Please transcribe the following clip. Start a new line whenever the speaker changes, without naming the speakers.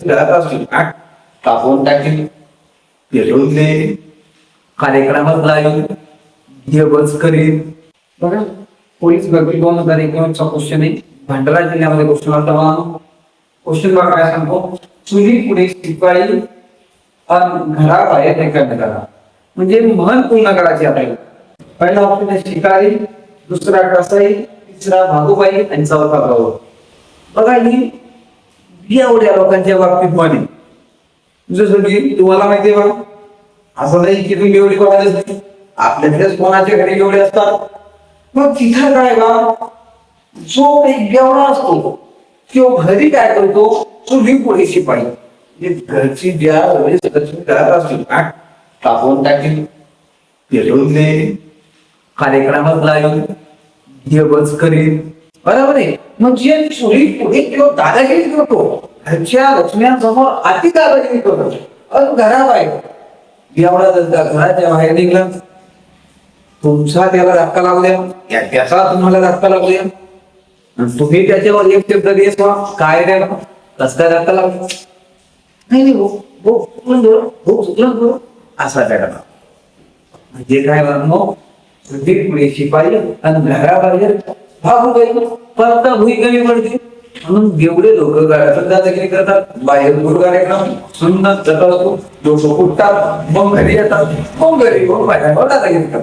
घरात असतील कापून टाकेल पेटवून दे कार्यक्रमात लावेल दिवस करील बघा. पोलीस भरती 2021चा क्वेश्चन आहे. भंडारा जिल्ह्यामध्ये क्वेश्चन होता. क्वेश्चन बघा काय सांगतो. चुली पुढे शिपाई आणि घराबाहेर करण्यात आला म्हणजे म्हण पूर्ण करायची आपल्याला. पहिला ऑप्शन आहे शिकारी, दुसरा कसाई, तिसरा भागोबाई आणि चौथा भाऊ. बघा ही एवढ्या लोकांच्या बाबतीत म्हणे जसं की तुम्हाला माहितीये बघा असं नाही की तुम्ही एवढी बघायला नाही आपल्याकडेच कोणाच्या घरी एवढे असतात. मग तिथं काय बा जो एक गेवडा असतो तो घरी काय करतो चुली पुढे शिपाई घरची ज्या वेळेस घरात असतील कापून टाकेल पेटवून दे कार्यक्रमात लावेल दिवस करील बरोबर आहे. म्हणजे चुली पुढे किंवा दादागिरी करतो घरच्या लक्ष्म्यांसमोर अति दादागिरी करतो घराबाहेर एवढा घराच्या बाहेर निघला तुमचा त्याला धक्का लागूया त्याचा तुम्हाला धक्का लागूया तुम्ही त्याच्यावर एक शब्द देस काय द्या कसं काय धक्का लागला नाही हो चुकलं असा त्या म्हणजे काय पुढे शिपाई आणि घराबाहेर भागू परत भुई कमी पडते म्हणून एवढे लोक दादागिरी करतात. बाहेर गुरु कार्यक्रम सुंदर लोक फुटतात मग घरी येतात मग घरी दादागिरी करतात.